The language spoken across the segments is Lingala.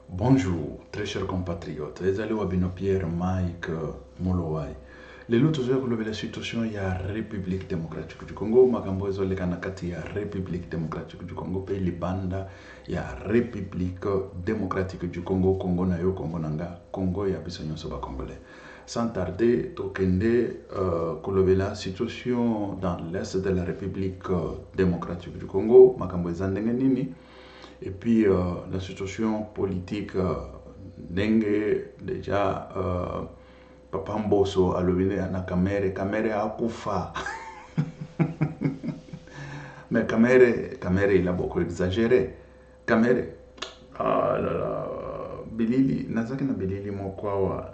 Bonjour, très chers compatriotes. Les allés wabino Pierre Mike Molowai. Les lots de la situation, il y a République démocratique du Congo. Makambo ezole kanakati ya République démocratique du Congo. Pays Libanda, il y a République démocratique du Congo. Congo na yo, Congo nanga. Congo ya bisonyo soba congolais. Sans tarder, tokende la situation dans l'est de la République démocratique du Congo. Makambo ezandenge nini. Et puis la situation politique, dengue déjà Papa Mboso a levé na Kamere a kufa. Mais Kamere il a beaucoup exagéré. Kamere, ah là là, Bilili, nazaki na Bilili mokwawa,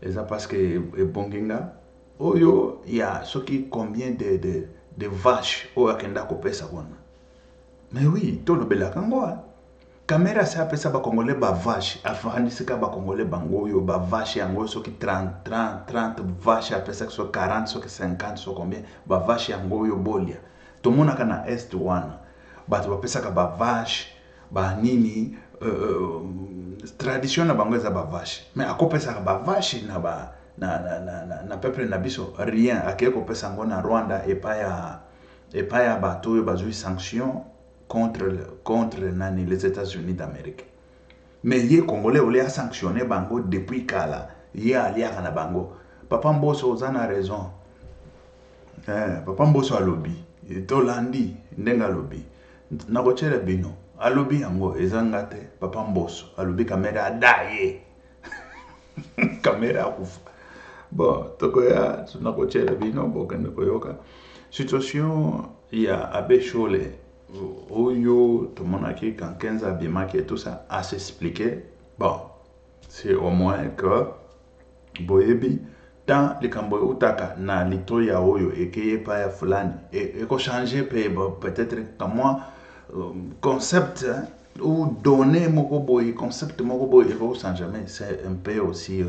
et ça parce que e bonginga. Oyo, il y a ce qui combien de vaches au akenda kopesa wana. Mais oui, tout le bel kangoa. Caméra ça appelle ça ba congolais ba vache. Afandisika ba congolais bangoyo ba vache yango soki 30 vache appelle ça que soit 40 soki 50 so combien ba vache yangoyo bolia. To mona kana est one. Ba to appelle ça ba vache ba nini tradition na bango za ba vache. Mais akope ça ba vache na ba na peuple na biso rien akeko pesa ngo na Rwanda et pas ya bato yo bazui sanction contre les États-Unis d'Amérique. Mais les Congolais ont sanctionné Bango depuis Kala. Il y a na Bango. Papa Mboso a raison. Papa Mboso a lobby. Tolandi, Nenga lobby. Nagochele bino. A lobby ango, ezangate. Papa Mboso. A lobby kamera daye. Kamera kufa. Bon, tokoya, nagochele bino, bokende koyoka. Situation, il y a Abbé Cholé. Oyo, tout le monde a qui, quand 15 habillements et tout ça, à s'expliquer. Bon, c'est au moins que, boyebi, dans les Camboyes utaka, na lito ya oyo, et qu'il n'y ait pas ya fulani, et qu'on change, peut-être, comme moi, concept, hein, ou donner moko boy, concept moko boy, et qu'on change jamais, c'est un peu aussi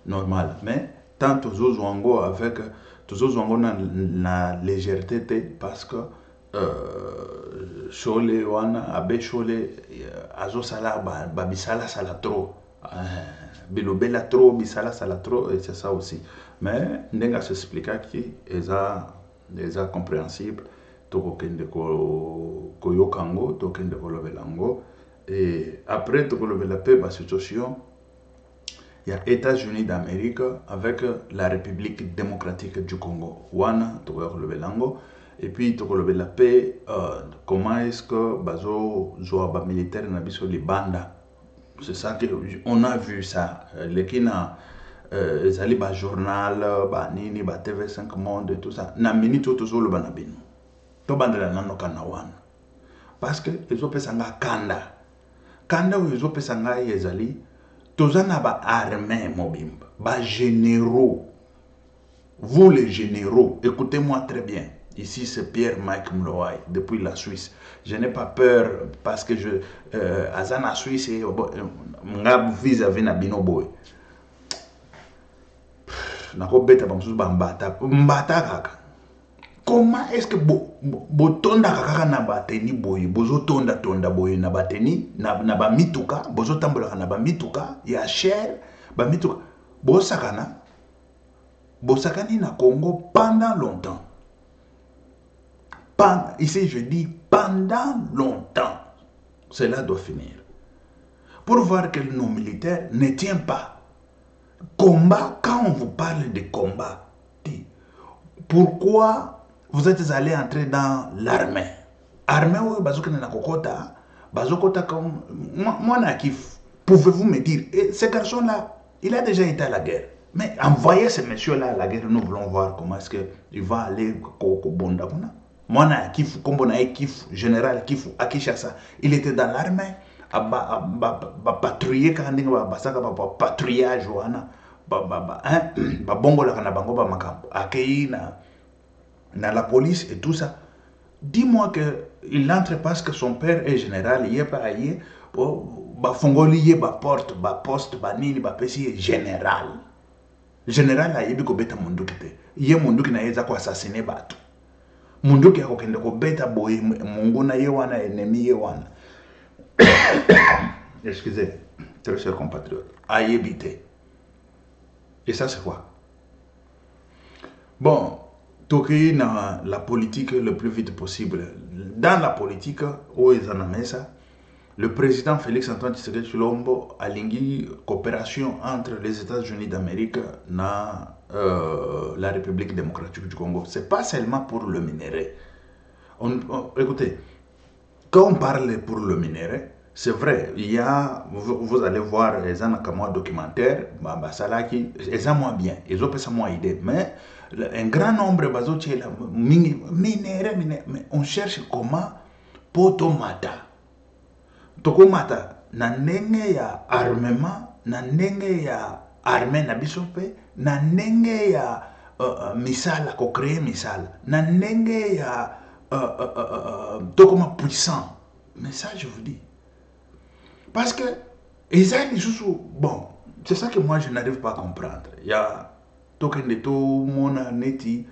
normal. Mais, tant tous wango avec, tous wango na légèreté, parce que, Chole wana abe Chole azo sala ba bisala sala trop bilobela trop bisala sala trop et c'est ça aussi mais ndenga s'expliquer qui est compréhensible toko kende ko yokango toko kende ko lobelango et après toko lobela pe ba situation il y a États-Unis d'Amérique avec la République démocratique du Congo wana toko lobelango. Et puis, la paix, comment est-ce que Bazo Zoaba militaire n'a pas les bandes? C'est ça qu'on a vu ça. Les kina, les journal, nini, TV5 Monde, tout ça. Na minute tout le banabino. To bandela nano kanawan. Parce que les opé sanga kanda. Kanda ou les opé sanga yezali. Tozana ba armée mobimba. Ba généraux. Vous les généraux, écoutez-moi très bien. Ici, c'est Pierre Mike Mloai, depuis la Suisse. Je n'ai pas peur parce que Azana Suisse, je vis-à-vis de Binoboy. Comment est-ce que botonda kaka na bateni boy, bozo tonda boy na bateni, na ba mituka, bozo tambola na ba mituka, ya cher, ba mituka, bosakani na Congo pendant longtemps. Ici, je dis pendant longtemps. Cela doit finir. Pour voir que nos militaires ne tiennent pas. Combat, quand on vous parle de combat, pourquoi vous êtes allé entrer dans l'armée? Armée, oui, bazooka na kokota, bazokota comme moi na kif. Pouvez-vous me dire, ce garçon-là, il a déjà été à la guerre. Mais envoyez ce monsieur-là à la guerre, nous voulons voir comment est-ce qu'il va aller au Bonda. Moi, Kifu, Kifu, général Kifu, à Kinshasa, il était dans l'armée, à patrouiller, patrouillage, bongo la bango ba makambo, accueilli na la police et tout ça. Dis-moi qu'il entre parce que son père est général, il est pas aillé, ba fongoli, ba porte, ba poste, ba nini, ba pesi général. Général a yebi ko beta munduki te. Ye munduki na yeza ko assassiner batu. Munduki ya kokende ko beta boy mungu na ye wana enemi ye wana. excusez, très chers compatriotes, à y éviter. Et ça, c'est quoi? Bon, toquer dans la politique le plus vite possible. Dans la politique, où ils en ont ça, le président Félix Antoine Tshisekedi Tshilombo a une coopération entre les États-Unis d'Amérique et la République démocratique du Congo. Ce n'est pas seulement pour le minerai. Écoutez, quand on parle pour le minerai, c'est vrai, il y a, vous allez voir les documentaires, ils ont moins bien, ils ont pas moins idée, mais un grand nombre de minerai, mais on cherche comment potomata. Tokomata na ndenge ya armement, na ndenge ya armée na biso pe, na ndenge ya misala, ko créer misala, na ndenge ya tokoma puissant. Mais ça, je vous dis. Parce que, bon, c'est ça que moi je n'arrive pas à comprendre. Il y a token de tout mon neti.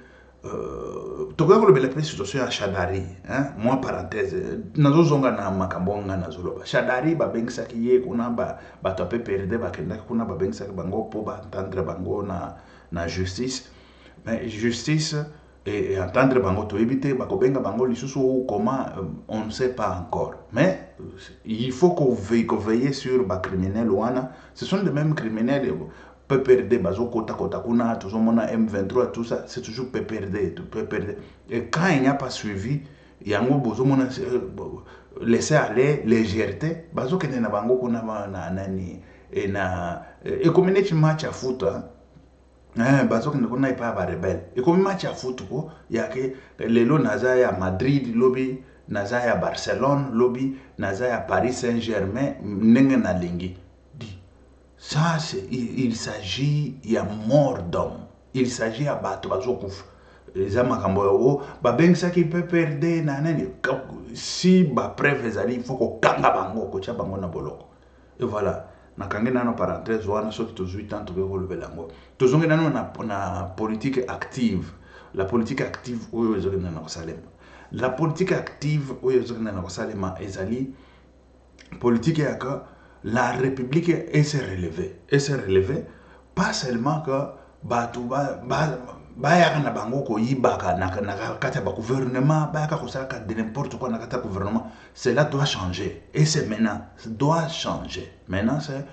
Toka ko lebela pe situation ya Shadari, hein, moi parenthèse, nazo zonga na makambonga nazo loba. Shadari ba bengisa ki ye kuna ba to pe perdre ba kenda kuna ba bengisa bango po ba entendre bango na justice. Mais justice et entendre bango to éviter ba ko benga bango lisusu comment on ne sait pas encore. Mais il faut qu'on veille sur ba criminels wana, ce sont les mêmes criminels. PPRD, bazo kota kota kuna, tout M23, tout ça, c'est toujours PPRD, PPRD. Et quand il n'y a pas suivi, il y a un besoin laisser aller légèreté, bazo kene na bango kuna na nani et comme il match à foot, bazo kene kuna pas ba rebelle. Et comme match à foot ko, il y a que lelo naza ya Madrid lobby, naza ya Barcelone lobby, naza ya Paris Saint-Germain, nenge na lingi. Ça, il s'agit, il y a mort d'homme. Il s'agit à battre, les amakambo, babeng ça qui peut perdre, si ba preuve il faut qu'on kanga bango, ko tia bango na boloko. Et voilà, na kange nano parenthèse, wana soki to 8 ans to ko lever lango. To zonge nano na politique active. La politique active oyo ezokena na Salema. La politique active oyo ezokena na Salema ezali politique ya ka la République est se relever. Et se relever, pas seulement que na bango ko yibaka na kata ba gouvernement ba ka kosaka de n'importe quoi na kata gouvernement, cela doit changer. Et c'est maintenant, ça doit changer. Maintenant c'est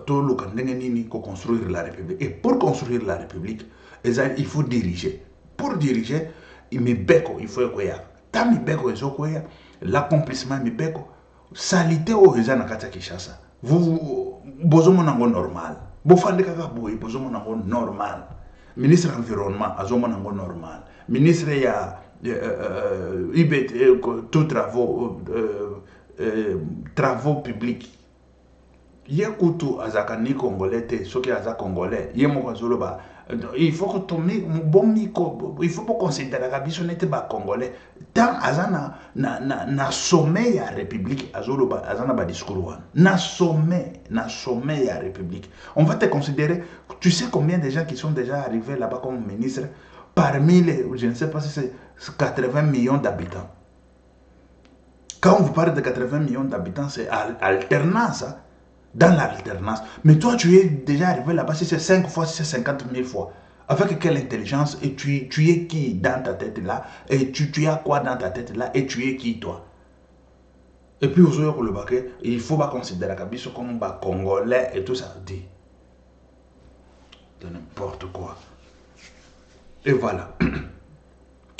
tout le monde ko construire la République. Et pour construire la République, il faut diriger. Pour diriger, il faut quoi. Tant mibeko ezokoya, l'accomplissement mibeko salité au réseau na kata Kinshasa. Vous bozomo nango normal. Bofande kaka boy bozomo nango normal. Ministre environnement azomo nango normal. Ministre ya IBT tout travaux publics. Yé kutu azaka ni congolais te soki aza congolais yé moko azoloba il faut que tomber bon miko il faut pas considérer que biso n'était pas congolais tant azana na sommet ya république azoloba azana ba discours na sommet ya république on va te considérer. Tu sais combien de gens qui sont déjà arrivés là-bas comme ministre parmi les je ne sais pas si c'est 80 millions d'habitants. Quand on vous parle de 80 millions d'habitants, c'est alternance, hein? Dans l'alternance. Mais toi, tu es déjà arrivé là-bas, si c'est 5 fois, si c'est 50 000 fois. Avec quelle intelligence? Et tu es qui dans ta tête là? Et tu as quoi dans ta tête là? Et tu es qui toi? Et puis, pour le baquet, il faut pas considérer Kabiso comme un Congolais et tout ça. Dit. De n'importe quoi. Et voilà.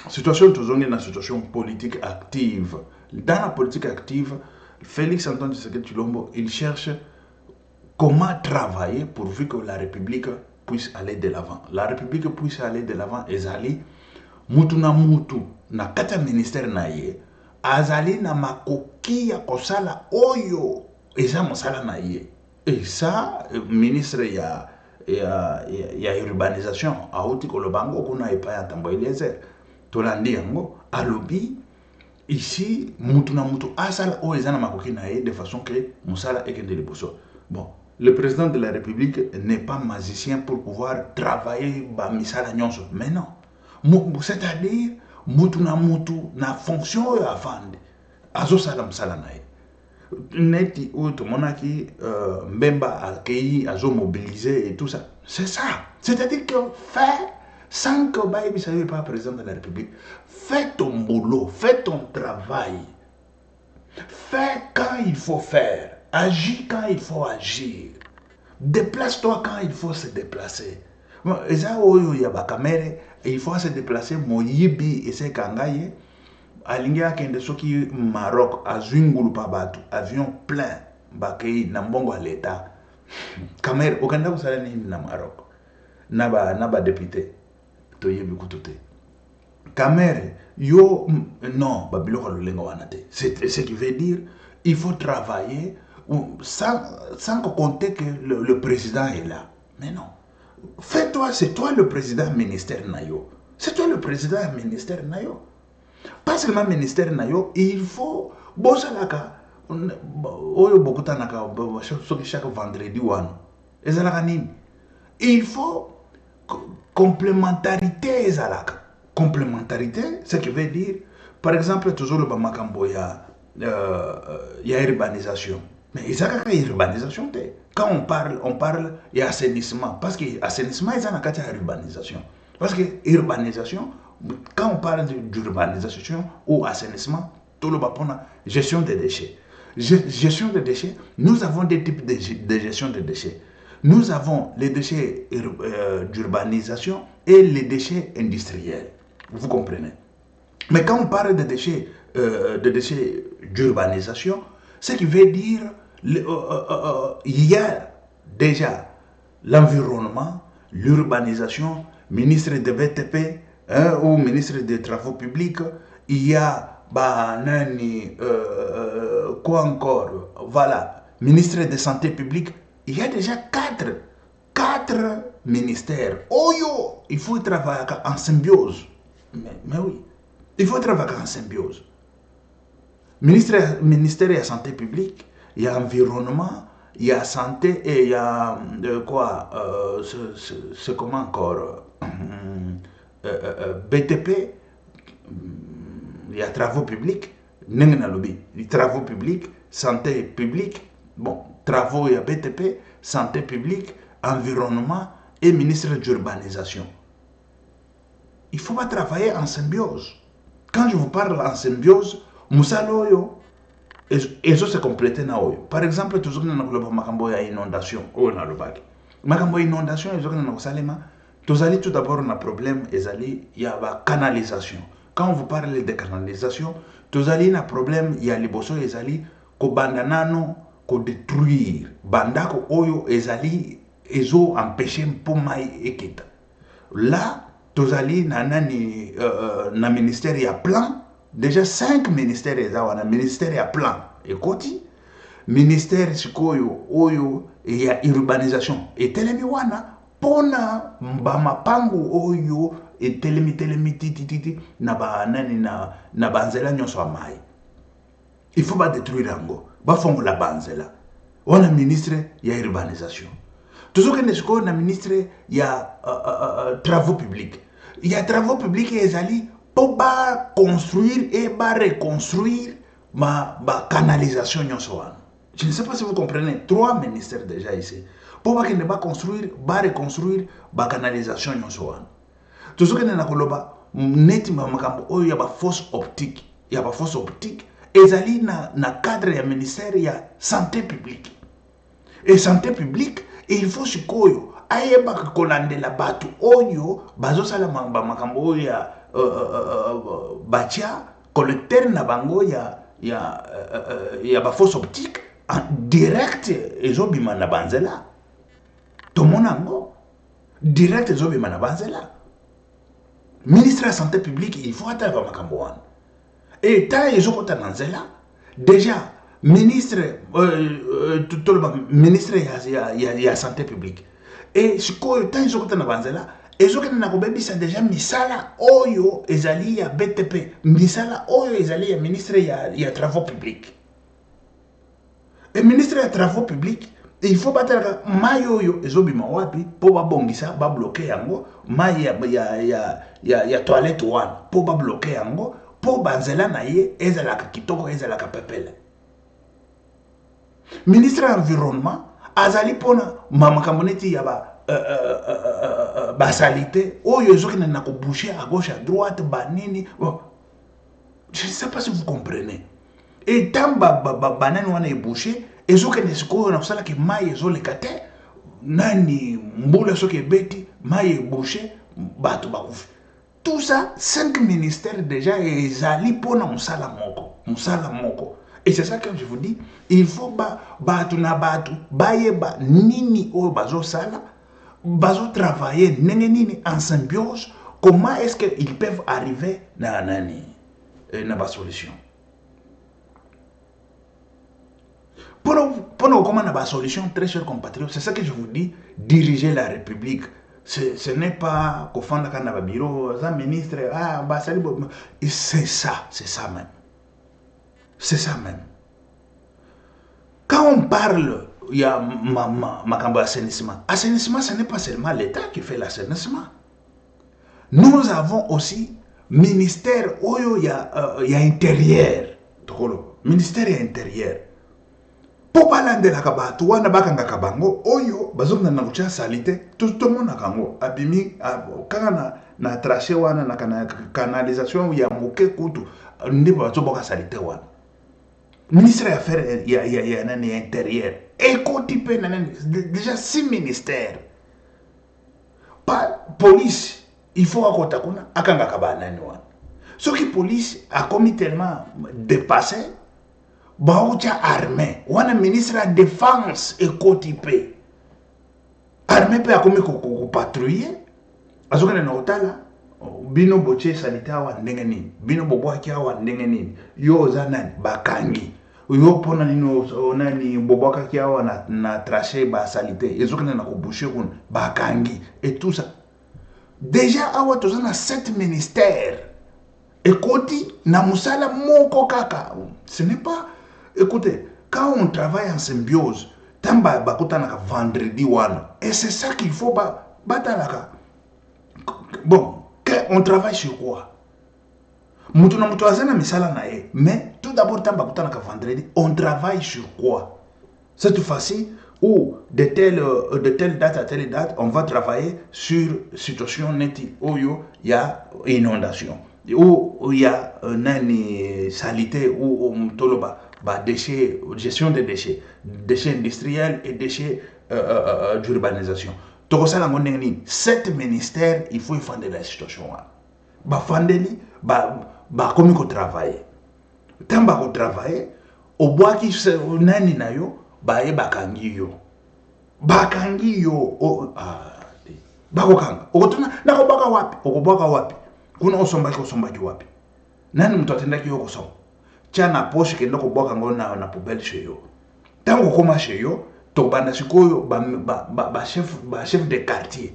Situation toujours dans la situation politique active. Dans la politique active, Félix Antoine Tshisekedi Tshilombo, il cherche comment travailler pourvu que la République puisse aller de l'avant. La République puisse aller de l'avant. Ezali, mutu na mutu, na kata ministère na ye, azali na makoki ya kosala oyo, eza mosala na ye. Et ça, ministre ya urbanisation, aouti kolobango, kuna epa ya tambo Eliezer, tolandi yango, alobi, ici, mutu na mutu, asala oyo eza na makoki na ye, de façon que mosala ekende liboso. Bon, le président de la République n'est pas magicien pour pouvoir travailler ba misala nyonso. Mais non. C'est-à-dire, mutu na fonction oyo afande. Azo sala msala na ye. Neti ou tout mon qui Mbemba accueilli, a mobilisé et tout ça. C'est ça. C'est-à-dire que fait sans que Baïbi ne pas président de la République, fais ton boulot, fais ton travail. Fais quand il faut faire. Agis quand il faut agir. Déplace-toi quand il faut se déplacer. Et ça, il faut se déplacer. Moyibi et c'est Kangaye. Alingia kende soki Maroc, azwingulu pa batu, avion plein, bakei nambongo à l'État. Cameroun, okanda kusala nini na Maroc. Naba député. Toyebi kutute. Cameroun, yo, non, babiloko lulenga wanate. C'est ce qui veut dire, il faut travailler sans compter que le président est là. Mais non. Fais-toi, c'est toi le président ministère Nayo. C'est toi le président ministère Nayo. Parce que le ministère Nayo, il faut. Bosalaka. Oyo bokutanaka. Chaque vendredi ou an. Il faut complémentarité ezalaka. Complémentarité, ce qui veut dire, par exemple, toujours le Bamakambo, il y a urbanisation. Mais il y a urbanisation. Quand on parle, il y a assainissement. Parce que assainissement, il y a urbanisation. Parce que urbanisation, quand on parle d'urbanisation ou assainissement, tout le monde gestion des déchets. Gestion des déchets, nous avons des types de gestion des déchets. Nous avons les déchets d'urbanisation et les déchets industriels. Vous comprenez? Mais quand on parle de déchets d'urbanisation, ce qui veut dire il y a déjà l'environnement, l'urbanisation, ministre de BTP ou ministre des Travaux publics, il y a quoi encore? Voilà, ministre de Santé publique. Il y a déjà quatre ministères. Oh yo, il faut travailler en symbiose. Mais oui, il faut travailler en symbiose. Ministère de la Santé publique, il y a environnement, il y a santé et il y a c'est comment encore BTP, il y a travaux publics, les travaux publics, santé publique, bon, travaux, il y a BTP, santé publique, environnement et ministre de l'urbanisation. Il faut pas travailler en symbiose. Quand je vous parle en symbiose, Moussaloyo, et ça se complète na oyo. Par exemple, toujours dans le makambo ya inondation, ou na le bac. Makambo inondation, et na kosalema, tozali tout d'abord un problème, ezali ya ba canalisation. Quand on vous parle de canalisation, tozali na problème ya liboso ezali ko bandanano ko détruire. Bandako oyo ezali ezo empêcher pour mai ekita. Là, tozali na nani na ministère ya plan. Déjà 5 ministères ezawana ministère ya plan ekoti ministère sikoyo oyo ya urbanisation etelemi wana pona mbamapangu oyo etelemi tititi na ba nani na banzela nyonso mai. Il faut pas détruire yango ba fongo la banzela. On a ministre ya urbanisation. Toujours que sikoyo na ministre ya travaux publics. Il y a travaux publics ezali pour construire et reconstruire ma canalisation. Je ne sais pas si vous comprenez. 3 ministères déjà ici. Pour ne pas construire, reconstruire ma canalisation. Tout ce que nous avons, il y a une fausse optique. Il y a une fausse optique. Et il y a un cadre du ministère de la santé publique. Et santé publique, il faut se koyo. Ayeba kolande la batu oyo bazo sala makambo ya batia collecteur na bango ya ba fausse optique en direct ezobima na banzela tomonango direct ezobima na banzela. Ministre de la santé publique, il faut attendre makambo wana et ta ezokota na nzela déjà ministre ministre ya santé publique et sikoyo ta ezokota na banzela ezokende na kobebisa déjà misala oyo ezali ya BTP, misala oyo ezali ya ministre ya travaux publics. Et ministre ya travaux publics, il faut battre mai oyo ezobima wapi po ba bongisa ba bloquer yango mai ya toilette wana po ba bloquer yango po banzela na ye ezalaka kitoko ezalaka pepele. ministre de l'environnement azali pona makambo neti ya ba salité oyo ezokende na ko boucher à gauche à droite banini bon. Je ne sais pas si vous comprenez. Et tant banani wana ebouché ezokende sikoyo na kusala ke mai ezoleka te nani mbula soki ebeti mai ebouché bato bakufi. Tout ça 5 ministères déjà ezali pona musala moko. Et c'est ça que je vous dis, il faut bato na bato bayeba nini oyo bazo sala bazo travailler nini en symbiose. Comment est-ce qu'ils peuvent arriver na nani na ba solution? Pour comment na ba solution, très chers compatriotes, c'est ça que je vous dis, diriger la République. Ce n'est pas qu'au fond de la bureau, un ministre, c'est ça même. C'est ça même. Quand on parle, il y a ma assainissement. Assainissement, ce n'est pas seulement l'État qui fait l'assainissement. Nous avons aussi ministère, il y a intérieur. Ministère intérieur. Pour parler de la kabatu, on a bakanga kabango, oyo, bazom na nakucha salité, tout le monde a kango, abimi, quand na traché wana na canalisation, il y a moké kutu, ndi bazo boka salité wana. Ministre des Affaires, il y a un intérieur. Éco-type, déjà 6 ministères. Pas police, il faut à kuna akanga kabanani wana. Ce qui police a commis tellement dépassé. Baoucha armée, ou un ministre de la défense éco-typé. Armée peut commis patrouiller. Azoka na hôtel bino boche sanitaire wa ndengeni, bino boboaki wa ndengeni. Yo zanan bakangi. Yo pona nino onani boboaka kiawa na traché ba salité. Ezoka na ko boucher kun bakangi et tout ça. Déjà awa tozana 7 ministères. Écoutez, na musala moko kaka. Ce n'est pas. Écoutez, quand on travaille en symbiose, tamba bakutanaka vendredi wana, et c'est ça qu'il faut batalaka. Bon, on travaille sur quoi? Mutu na mutu azana misala na e, mais tout d'abord tamba bakutanaka vendredi, on travaille sur quoi? Cette fois-ci, où de telle date à telle date, on va travailler sur situation neti oyo il y a inondation, où il y a nani salité ou toloba. Déchets, gestion des déchets industriels et déchets d'urbanisation. Tout ça, 7 ministères, il faut faire la situation. Fandeli, comme il travaille. Tant qu'il travaille, au bois qui se nani na yo, bakangi yo. Bakangi yo. Bakokanga. Okotuna, nako baka wapi. Okobaka wapi. Kuna osombaki wapi. Nani mtu atendaki yo kosomba. Na poche que ndoko boka ngona na poubelle chez yo. Tango koma chez yo, to banda sikoyo ba chef de quartier.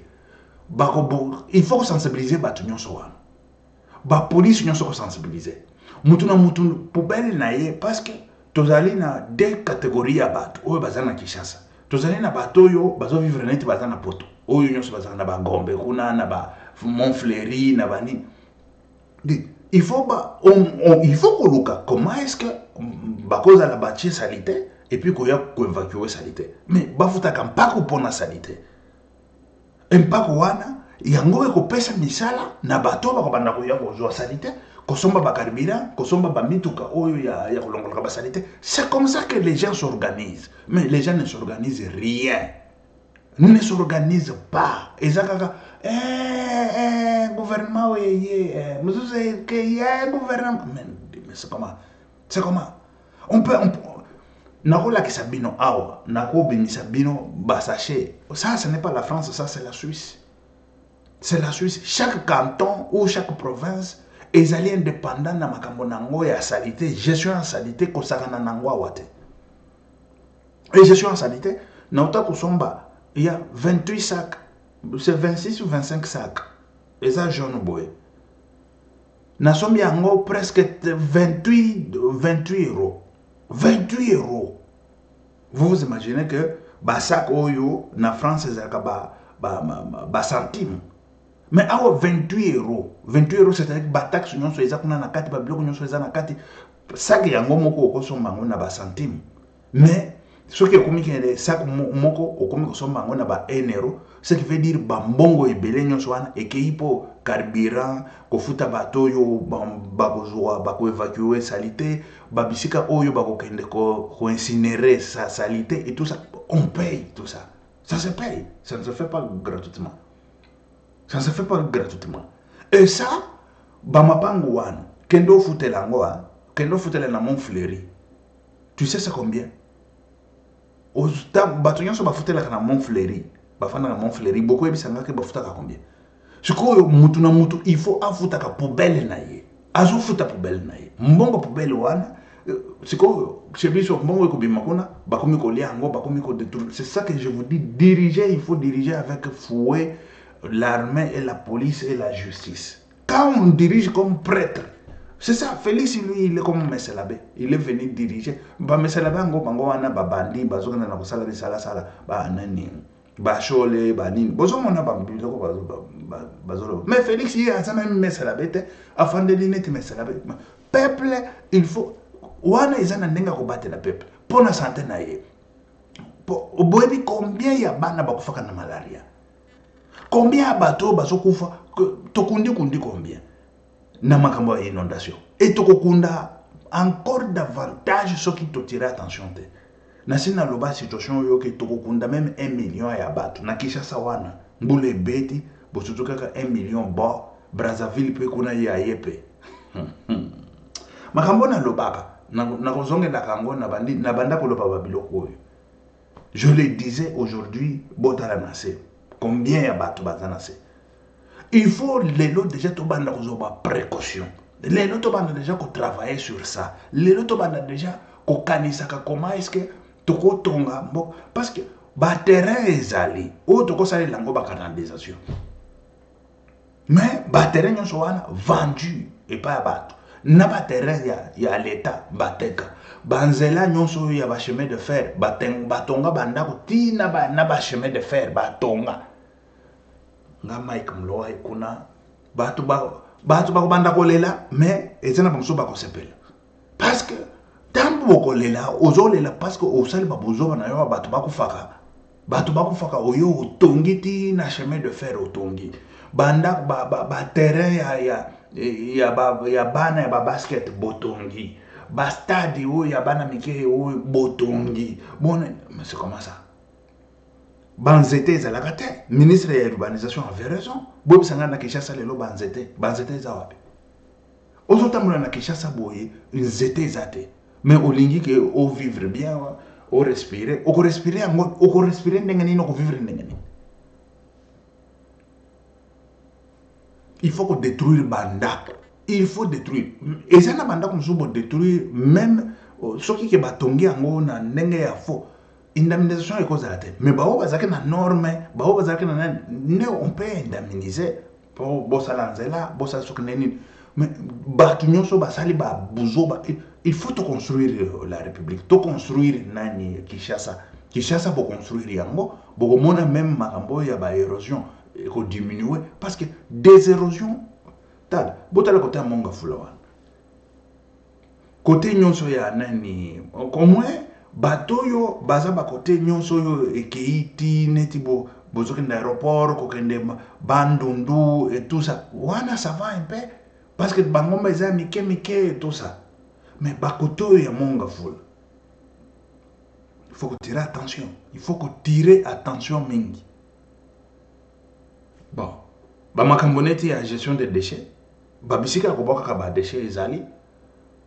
Il faut sensibiliser batu nyonso wana. Ba police nyonso ko sensibiliser. Mutu na mutu poubelle na ye parce que tozali na deux catégories ya batu. Oyo bazana Kinshasa. Tozali na bato yo bazo vivre neti bazana poto. Oyo nyonso bazana na ba Gombe kuna na ba Montfleury na bani. Il faut que comment est-ce que cause à la bâtie salité et puis qu'on y a évacuer salité. Mais bafuta kam pas pour la salité. Un pas wana yango ko pesa misala na bato ba banda ko ya ko salité ko somba ba carburant ko somba ba mituka oyo ya kolongola ba salité. C'est comme ça que les gens s'organisent. Mais les gens ne s'organisent rien. Ne s'organisent pas. Ezakaka gouvernement gouvernement mais c'est comment on peut nakola ki sabino awa nako bimisa bino basaché ça ce n'est pas la France, ça c'est la Suisse. C'est la Suisse. Chaque canton ou chaque province est indépendant na makambo nango ya salité, gestion en salité ko sakana nango awate. Et gestion en salité na uta kusomba il y a 28 sacs. C'est 26 ou 25 sacs. Et ça, jaune boy. Nous sommes presque 28 euros. 28 euros. Vous vous imaginez que sac oyo, na France, c'est centime. Mais à 28 euros. 28 euros, c'est-à-dire que taxe, nous sommes na kati, bloc, nous sommes na kati. Sac yango moko ko somba na centime. Mais Ce qui est comme que sac moko au comme que sommes on a ba 1 euro, ce qui veut dire bambongo et belenyo swana et qu'il faut carburant, ko futa bato yo bakozwa bako évacuer salité, babisika oyo bako kende ko incinérer sa salité et tout ça, on paye tout ça. Ça se paye, ça ne se fait pas gratuitement. Ça ne se fait pas gratuitement. Et ça, bamapango wana, kendo futela ngoa, kendo futela na mon fleury. Tu sais ça combien? Bato nyonso bafutela na Montfleury, bafana na Montfleury, beaucoup ebisanga ke bafutaka combien? Sikoyo mutu na mutu il faut afutaka poubelle na ye. Azo futa poubelle na ye. Mbongo poubelle wana sikoyo chebiso mbongo ko bimakona bakomi ko liango bakomi ko détruire. C'est ça que je vous dis, diriger, il faut diriger avec fouet l'armée et la police et la justice. Quand on dirige comme prêtre, c'est ça, Félix lui il est comme Messelabé, il est venu diriger. Ba Messelabé ngo bango wana ba bandi bazo na ko sala sala ba nani ba chole ba nini. Bozo mona ba mbilo ko bazo. Mais Félix il a ça même Messelabé te afin de l'inete Messelabé. Peuple, il faut wana izana ndenga ko battre la peuple. Pour na santé na ye. Boyebi combien ya bana ba kufaka na malaria? Combien ya bato bazo kufa tokundi combien? Na makambo ya inondation et tokokunda encore davantage ce qui te tire attention te na sina loba situation yo ke tokokunda même 1 million ya bato na Kinshasa wana mbule beti bosutuka ka 1 million ba Brazzaville pe kuna ya yepe makambo na lobaka na kozongela kango na banda ko loba babiloko oyo. Je le disais aujourd'hui botala na se combien ya bato bazanase. Il faut les lots déjà tobanda kozoba précaution. Les lots tobanda déjà ko travailler sur ça. Les lots tobanda déjà ko kanisaka comment est-ce que toko tonga mbo parce que ba terrain ezali o toko sali lango ba canalisation. Mais ba terrain nyonso wana vendu et pas bato. Na ba terrain ya l'état bateka. Banzela nyonso ya ba chemin de fer batonga banda ko tina ba na ba chemin de fer batonga. Nga Mike Mloa kuna batu ba banda kolela mais ezana bamso ba kosepela parce que tambo kolela ozolela parce que osali ba bozo na yo batu ba kufaka oyo otongiti na chemin de fer otongi banda ba terrain ya bana ya ba basket botongi ba stade o ya bana mike o botongi bon c'est comment ça? Banzete ezalaka te. Ministre de l'urbanisation avait raison. Bobi sanga na Kinshasa lelo banzete ezawapi. Ozotamula na Kinshasa boye nzete ezate. Mais olingi ke o vivre bien, o respirer, o respirer ngo o respirer ndenge nini ko vivre ndenge nini. Il faut qu'on détruire bandako. Il faut détruire. Et ça na bandako musubo détruire même ce qui ke batongi ngo na ndenge ya fo. Indemnisation est cause à la tête. Mais bah, on a norme, bah, on peut indemniser pour Bossalanzela, Bossasukneni. Mais bah, tout le monde basali ba buzo ba. Il faut tout construire la République, tout construire nani Kinshasa. Kinshasa pour construire yango, pour mona même makambo ya ba érosion et ko diminuer parce que des érosions tal. Botala côté monga fulawa. Côté nyonso ya nani au moins bato yo baza ba côté nyonso yo ekeiti neti bozoki na aéroport kokende bandundu et tout ça wana ça va un peu parce que bangomba eza mike et tout ça mais bakoto ya monga ful il faut tirer attention, il faut tirer attention mingi. Bon ba makambo neti ya gestion des déchets babisika ko boka ba déchets ezali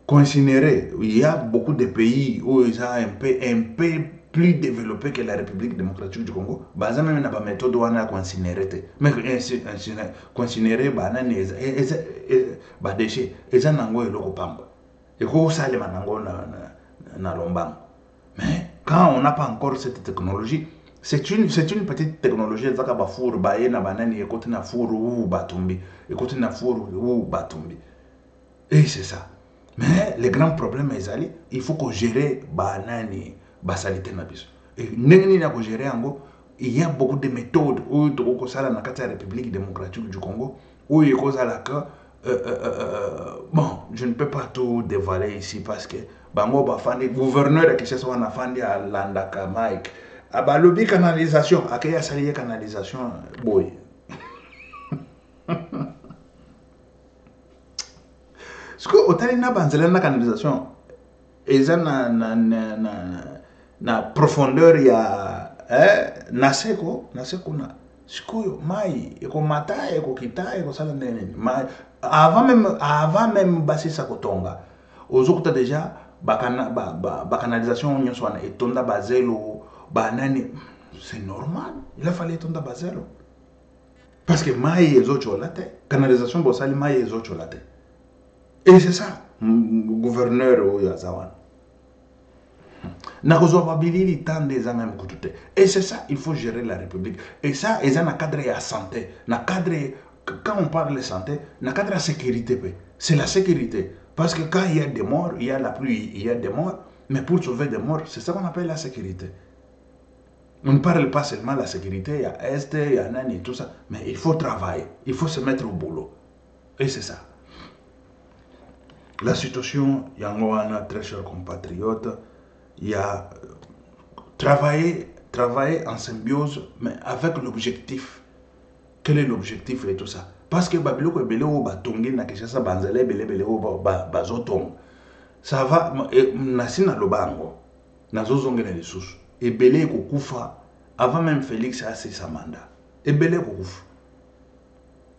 considéré, il y a beaucoup de pays où ils sont un peu plus développés que la République démocratique du Congo. Baza même na ba méthode wana considéré. Mais considéré banane ba déchets eza nango eloko pamba. Et ko sale manango na lombango. Mais quand on n'a pas encore cette technologie, c'est une petite technologie zaka ba four ba na banane ekote na four ou batumbi, ekote na four ou batumbi. Et c'est ça. Mais le grand problème est il faut qu'on gère banani basalité na biso. Et nengeni na ko gérer ango, il y a beaucoup de méthodes où to ko sala na kati ya République démocratique du Congo où il cause la que bon, je ne peux pas tout dévoiler ici parce que bango bafandi gouverneur qui se wana fandi à landaka Mike. Aba lobby canalisation, akaya saliye canalisation boy. Ce que otali na banzela na canalisation eza na profondeur ya naseko na sikoyo mai eko mata eko kita eko sala nene mai avant même basisa kotonga ozokuta déjà ba canalisation nyonso wana etonda bazelo banani c'est normal il a fallu etonda bazelo parce que mai ezochola te canalisation bosali mai ezochola te et c'est ça gouverneur oyo azawana et c'est ça, il faut gérer la République. Et ça, ils ont un cadre de santé. Quand on parle de santé, un cadre de sécurité. C'est la sécurité. Parce que quand il y a des morts, il y a la pluie, il y a des morts. Mais pour sauver des morts, c'est ça qu'on appelle la sécurité. On ne parle pas seulement de la sécurité, il y a Est, il y a Nani, tout ça. Mais il faut travailler, il faut se mettre au boulot. Et c'est ça. La situation, il y a un très cher compatriote. Il y a travailler en symbiose, mais avec l'objectif. Quel est l'objectif et tout ça? Parce que Babyloko et Beleo Batongi na Kishasa Banzale Beleo Bazotong. Ça va, Nasina Lobango, Nazozongene les sous. Et Belé Kokufa, avant même Félix a assez sa mandat. Et Belé Kokufa.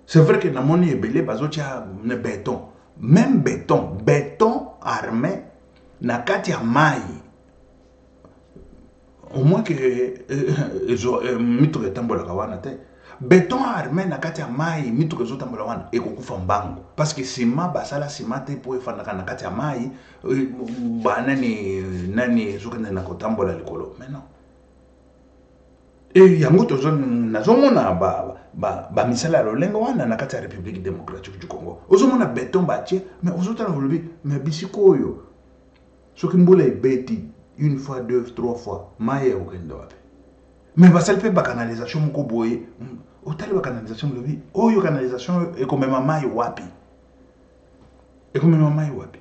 C'est vrai que Namoni et Belé Bazotia ne béton. Même béton armé, Nakatia Mai. Au moins que mito tambola kawana te béton armé na kati ya mai mito kezo tambola wana ekokufa mbango parce que sima basala sima te po efana na kati ya mai nani zokende na kotambola likolo mais non et yango nazomona ba misala lolengo wana na kati ya République démocratique du Congo ozomona béton batie mais ozotala lobi mais bisiko oyo soki mbola ebeti une fois, deux, trois fois, maïe au Kendoape. Mais va salper la canalisation, mon coboye. Au tali la canalisation, le vie. Oh, yo canalisation, et comme ma maïe wapi. Et comme ma maïe wapi.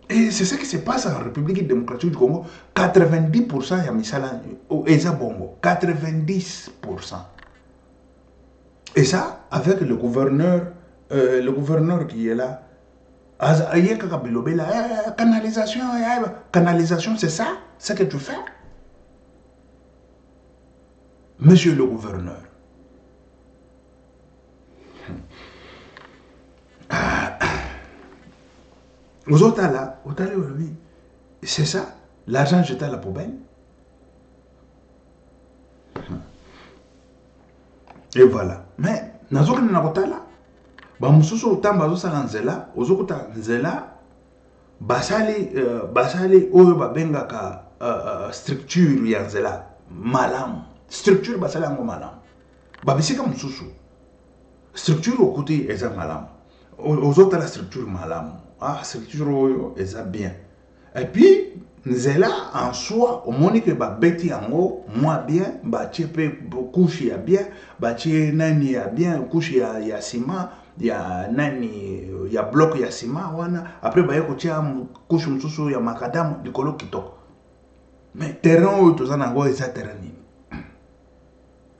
Et c'est ça qui se passe en République démocratique du Congo. 90% ya misala, et ça bongo. 90%. Et ça, avec le gouverneur qui est là. Canalisation, c'est ça? C'est ce que tu fais? Monsieur le gouverneur. Vous autres là, c'est ça? L'argent jeté à la poubelle? Et voilà. Mais, nous avons là. Bamususu utamba zosala nzela ozokuta nzela basali oyo babengaka structure ya nzela malamu structure basali yango malamu babisika mususu structure okuti eza malamu ozotala structure malamu structure oyo eza bien et puis nzela en soi omoni ke babeti yango moi bien batie pe couche ya bien batie nani ya bien couche ya ciment ya nani ya bloc ya ciment wana après baye kotia couche mususu ya makadamu likolo kitoko mais terrain oyo tozana ngo eza terrain nini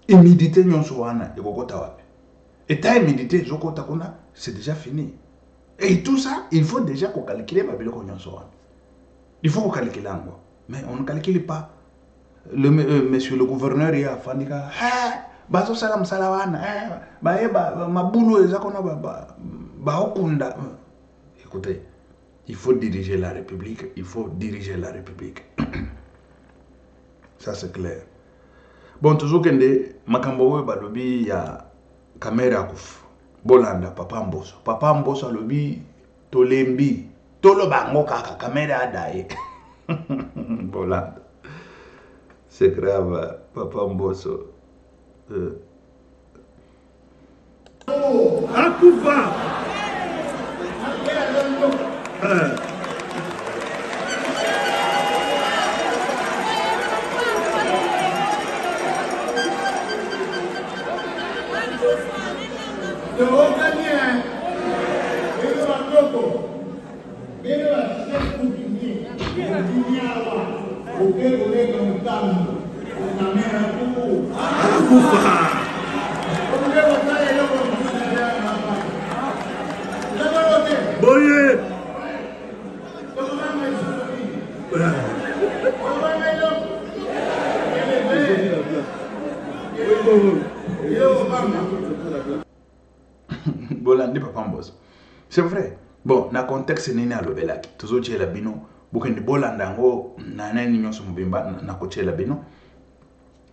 humidité nyonso wana ekokota wapi eta humidité zokota kuna c'est déjà fini et tout ça il faut déjà calculer babiloko nyonso wana il faut calculer ango mais on ne calcule pas monsieur le gouverneur ya fandika bazo sala msala wana baye mabulu ezako na okunda. Écoutez, il faut diriger la République, ça c'est clair. Bon toujours kende makambo we balobi ya kamera kuf bolanda papa mboso alobi tolembi tolo bango kaka kamera adaye bolanda c'est grave papa mboso. Akufa. De Haut-Gagné. Boye. Bolandi papa mbos. C'est vrai. Bon, na contexte nini alobelaki. Tozo la bino. Bukendi bolandango na nani nyonso mbimba na kochela bino.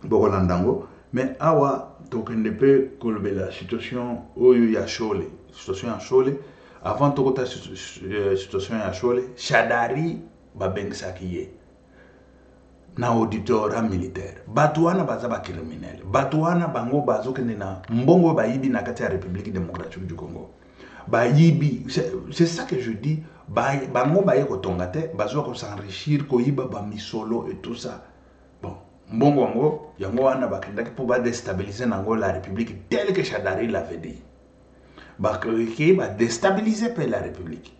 Bolandango. Mais awa tokende pe kolobela situation oyo ya shole. Situation ya shole. Avant tokota situation ya shole, Shadari babengisaki ye. Na auditorat militaire. Batuana baza ba criminel. Batuana bango bazokende na mbongo bayibi na kati ya République démocratique du Congo. Bayibi, c'est ça que je dis. Bango baye kotongate, bazo ko s'enrichir ko yiba ba misolo et tout ça. Bon, mbongo wango yango wana bakendaki pour ba déstabiliser nango la République telle que Shadari l'avait dit. Bakeke ba déstabiliser pe la République.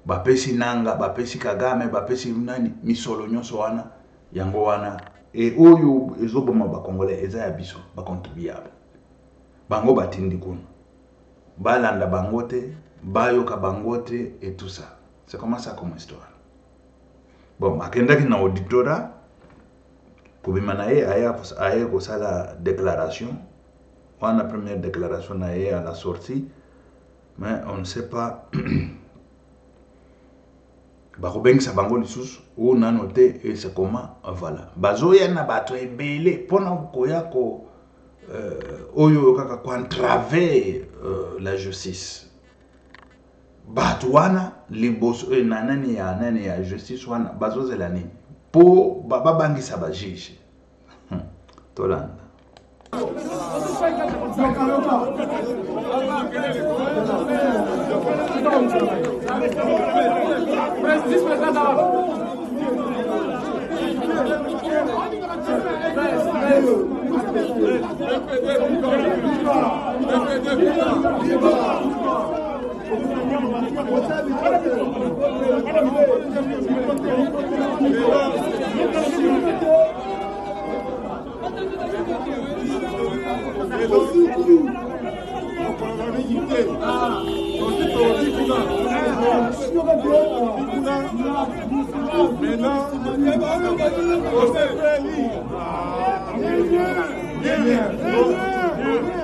Bapesi nanga, bapesi Kagame, bapesi nani misolo nyonso wana. Yango wana et oyo ezoboma ba congolais eza ya biso ba contribuable bango batindi kuna balanda bangote bayoka bangote et tout ça. C'est comme ça comme histoire. Bon, akendaki na auditorat kobima na ye aya kosala déclaration wana première déclaration na ye à la sortie, mais on ne sait pas bakobengisa bango lisusu ou nanote et c'est comment voilà bazoya na bato ebele pona koya ko oyo kaka ko entraver la justice bato wana liboso na nani ya justice wana bazozela nini po babangisa ba juge tolanda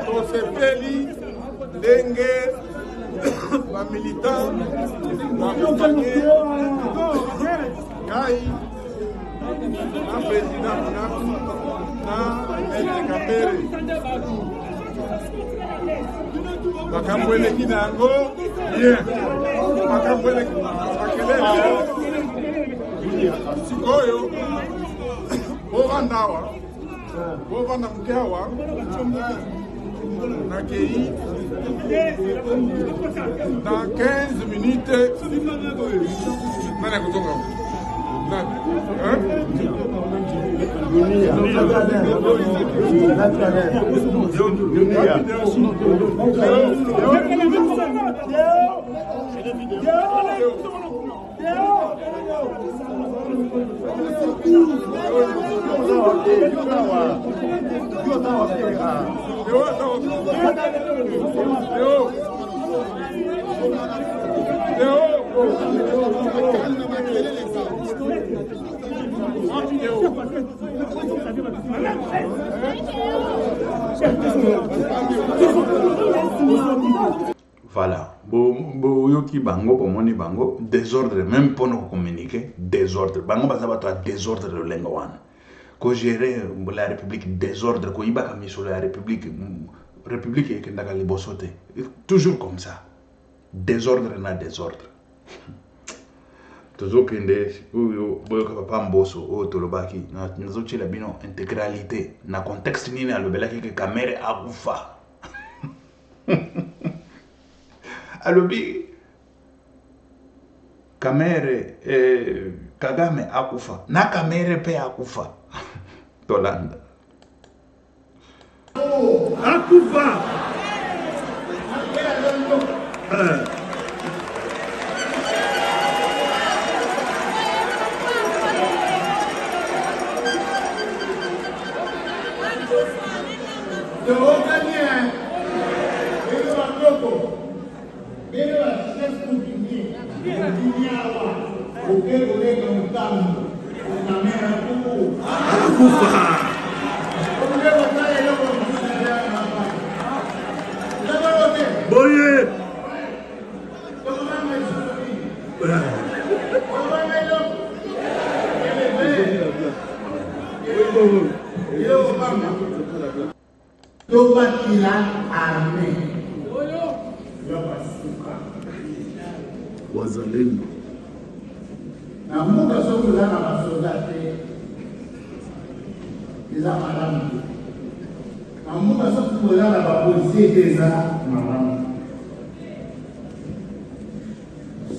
Tosepeli ndenge ba militant kai na président na Maître Kambere makambo eleki na yango bien makambo eleki makelele sikoyo ovanda awa ovanda moke awa nakei dans 15 minutes nani akozonga Voilà. Yoki bango pomoni bango désordre même pour nous communiquer désordre bango bazaba to désordre le lengowana ko gérer la république désordre ko ibaka misolo la république et kendaka libosote toujours comme ça désordre na désordre toujours kende boyoka papa mboso o tolobaki nazo chela bino intégralité na contexte nini alobelaki ke Kamere akufa alobi Kamere Kagame akufa na Kamere pe akufa tolanda Akufa. Boye. Tobatila armée. Wazalendo. Na muka soki oza na basoda te eza malamu. Na muka soki oza na bapolisier te eza malamu.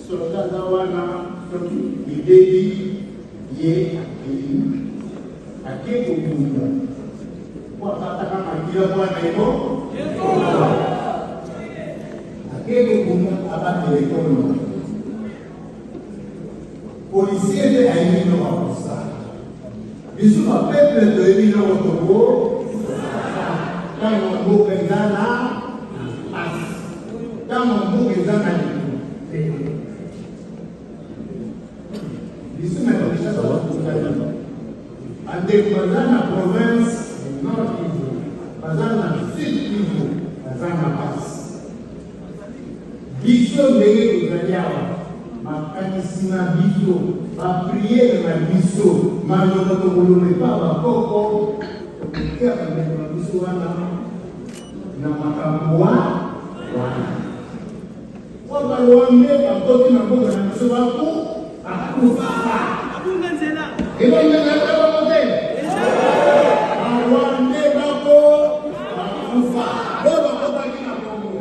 Soda aza wana soki ebebi ye elimi ake kobunda po akataka makila wana ebo ake kobunda abatela ekolo. Policier de Aïmino Waposa. Bisous ma peuple de Aïmino Waposa. Quand on mot est dans la passe. Quand on mot est dans la bisous ma peuple de Waposa. En découvert la province nord Kivu, dans la sud Kivu, dans la passe. Bisous de Waposa. Makanisi na biso, ma prière na biso, ma loba tokoloba pa bakoko, tokia na biso wana na makambo wana. Kwa balwambe bakoti na boka na biso bako, akufa. Abunga nzela. Ebo nzela kwa mote. Balwambe bako, akufa. Boba kota kina Kongo.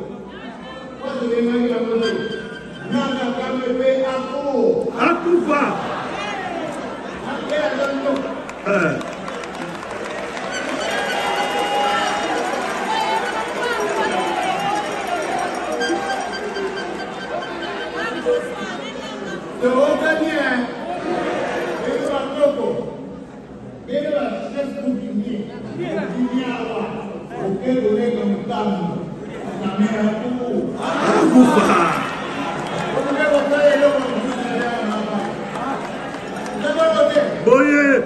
Kwa tulenga kina Kongo. Nana kamepe ako. Akufa. Boye.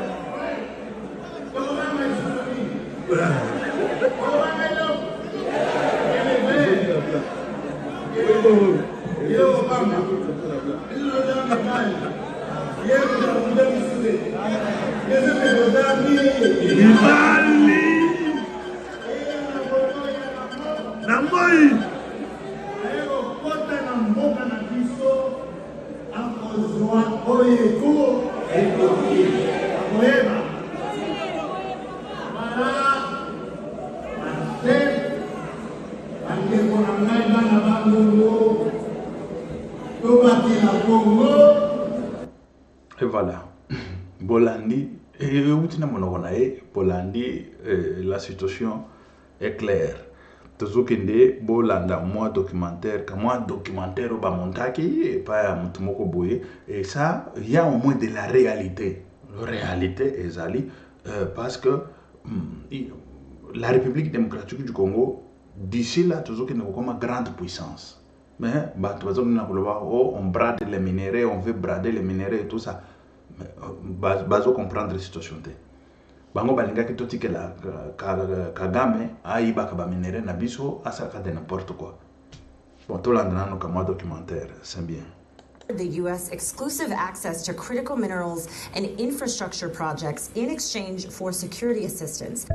Et voilà. Bolandi, Bolandi, la situation est claire. Tozokende Bolanda moi documentaire, au Bamontaki et pas à Mutumoko Boye. Et ça, il y a au moins de la réalité. La réalité est ali parce que la République démocratique du Congo, d'ici là, Tozokende comme une grande puissance. Mais on brade les minéraux, on veut brader les minéraux et tout ça. Mais bazo comprendre la situation. Bango balinga ki toti ke la Kagame aiba ka ba minéraux na biso asaka de n'importe quoi. Bon, tout l'andana no kama documentaire, c'est bien. The U.S. exclusive access to critical minerals and infrastructure projects in exchange for security assistance.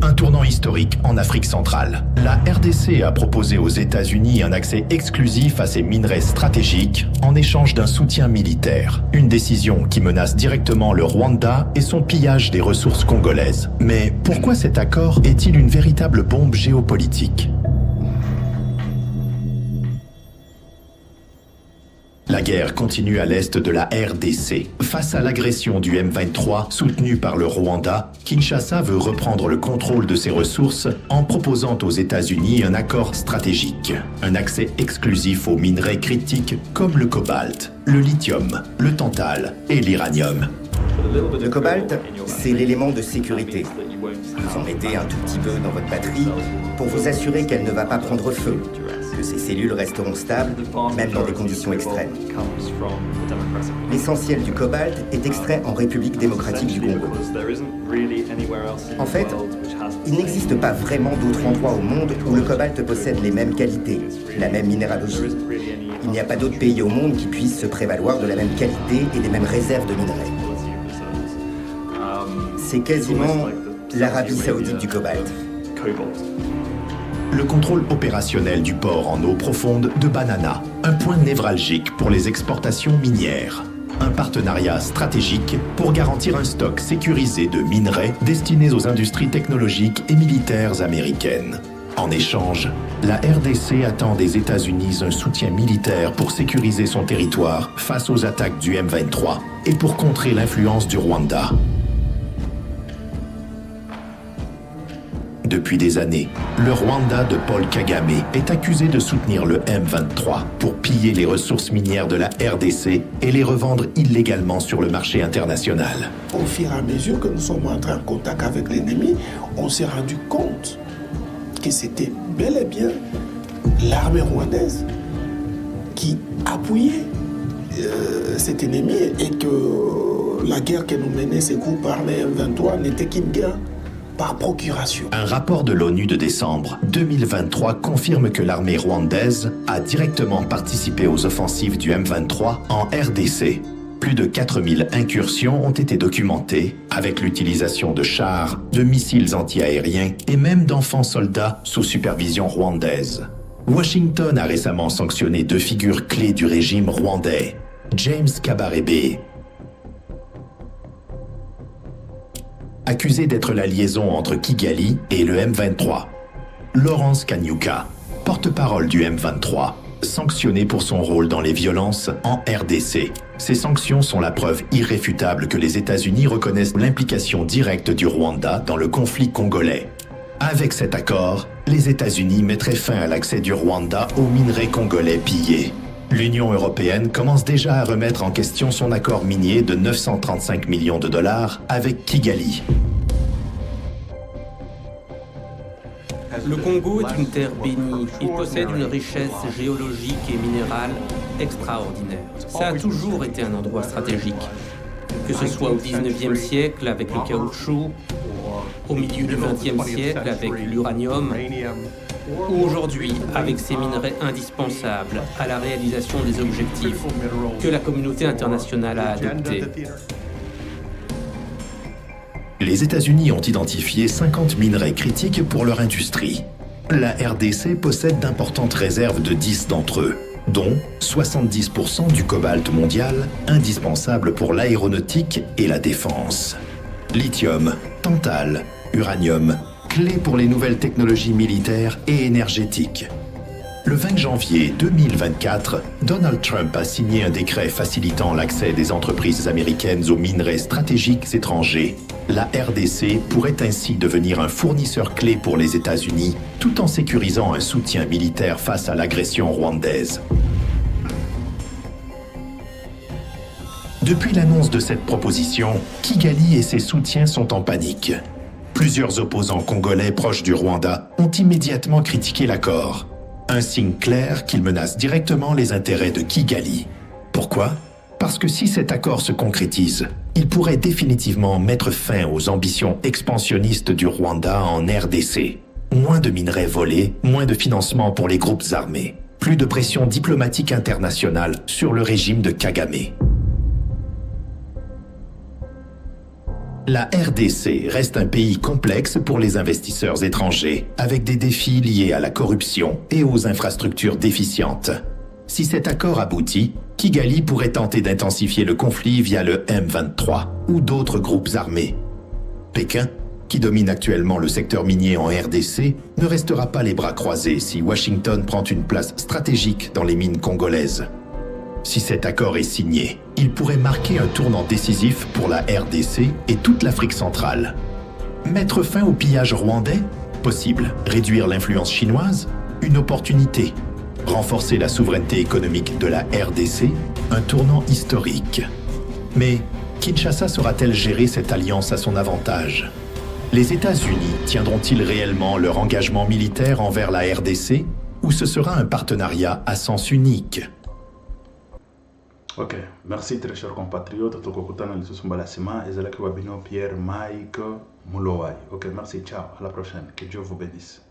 Un tournant historique en Afrique centrale. La RDC a proposé aux États-Unis un accès exclusif à ses minerais stratégiques en échange d'un soutien militaire. Une décision qui menace directement le Rwanda et son pillage des ressources congolaises. Mais pourquoi cet accord est-il une véritable bombe géopolitique ? La guerre continue à l'est de la RDC. Face à l'agression du M23 soutenue par le Rwanda, Kinshasa veut reprendre le contrôle de ses ressources en proposant aux États-Unis un accord stratégique. Un accès exclusif aux minerais critiques comme le cobalt, le lithium, le tantal et l'uranium. Le cobalt, c'est l'élément de sécurité. Vous en mettez un tout petit peu dans votre batterie pour vous assurer qu'elle ne va pas prendre feu, que ces cellules resteront stables, même dans des conditions extrêmes. L'essentiel du cobalt est extrait en République démocratique du Congo. En fait, il n'existe pas vraiment d'autre endroit au monde où le cobalt possède les mêmes qualités, la même minéralogie. Il n'y a pas d'autre pays au monde qui puisse se prévaloir de la même qualité et des mêmes réserves de minerais. C'est quasiment l'Arabie saoudite du cobalt. Le contrôle opérationnel du port en eau profonde de Banana, un point névralgique pour les exportations minières. Un partenariat stratégique pour garantir un stock sécurisé de minerais destinés aux industries technologiques et militaires américaines. En échange, la RDC attend des États-Unis un soutien militaire pour sécuriser son territoire face aux attaques du M23 et pour contrer l'influence du Rwanda. Depuis des années, le Rwanda de Paul Kagame est accusé de soutenir le M23 pour piller les ressources minières de la RDC et les revendre illégalement sur le marché international. Au fur et à mesure que nous sommes entrés en contact avec l'ennemi, on s'est rendu compte que c'était bel et bien l'armée rwandaise qui appuyait cet ennemi et que la guerre que nous menait ces groupes armés M23 n'était qu'une guerre par procuration. Un rapport de l'ONU de décembre 2023 confirme que l'armée rwandaise a directement participé aux offensives du M23 en RDC. Plus de 4000 incursions ont été documentées avec l'utilisation de chars, de missiles antiaériens et même d'enfants soldats sous supervision rwandaise. Washington a récemment sanctionné 2 figures clés du régime rwandais, James Kabarebe, accusé d'être la liaison entre Kigali et le M23. Lawrence Kanyuka, porte-parole du M23, sanctionné pour son rôle dans les violences en RDC. Ces sanctions sont la preuve irréfutable que les États-Unis reconnaissent l'implication directe du Rwanda dans le conflit congolais. Avec cet accord, les États-Unis mettraient fin à l'accès du Rwanda aux minerais congolais pillés. L'Union européenne commence déjà à remettre en question son accord minier de 935 millions de dollars avec Kigali. Le Congo est une terre bénie. Il possède une richesse géologique et minérale extraordinaire. Ça a toujours été un endroit stratégique. Que ce soit au 19e siècle avec le caoutchouc, au milieu du 20e siècle avec l'uranium, ou aujourd'hui avec ces minerais indispensables à la réalisation des objectifs que la communauté internationale a adoptés. Les États-Unis ont identifié 50 minerais critiques pour leur industrie. La RDC possède d'importantes réserves de 10 d'entre eux, dont 70% du cobalt mondial, indispensable pour l'aéronautique et la défense. Lithium, tantal, uranium, clés pour les nouvelles technologies militaires et énergétiques. Le 20 janvier 2024, Donald Trump a signé un décret facilitant l'accès des entreprises américaines aux minerais stratégiques étrangers. La RDC pourrait ainsi devenir un fournisseur clé pour les États-Unis, tout en sécurisant un soutien militaire face à l'agression rwandaise. Depuis l'annonce de cette proposition, Kigali et ses soutiens sont en panique. Plusieurs opposants congolais proches du Rwanda ont immédiatement critiqué l'accord. Un signe clair qu'il menace directement les intérêts de Kigali. Pourquoi ? Parce que si cet accord se concrétise, il pourrait définitivement mettre fin aux ambitions expansionnistes du Rwanda en RDC. Moins de minerais volés, moins de financement pour les groupes armés, plus de pression diplomatique internationale sur le régime de Kagame. La RDC reste un pays complexe pour les investisseurs étrangers, avec des défis liés à la corruption et aux infrastructures déficientes. Si cet accord aboutit, Kigali pourrait tenter d'intensifier le conflit via le M23 ou d'autres groupes armés. Pékin, qui domine actuellement le secteur minier en RDC, ne restera pas les bras croisés si Washington prend une place stratégique dans les mines congolaises. Si cet accord est signé, il pourrait marquer un tournant décisif pour la RDC et toute l'Afrique centrale. Mettre fin au pillage rwandais ? Possible. Réduire l'influence chinoise ? Une opportunité. Renforcer la souveraineté économique de la RDC ? Un tournant historique. Mais Kinshasa saura-t-elle gérer cette alliance à son avantage ? Les États-Unis tiendront-ils réellement leur engagement militaire envers la RDC ou ce sera un partenariat à sens unique? Ok, merci très chers compatriotes. Tokokutana lisusu mbalasima ezalaki wabino Pierre Mike Mulowai. Ok, merci, ciao, à la prochaine. Que Dieu vous bénisse.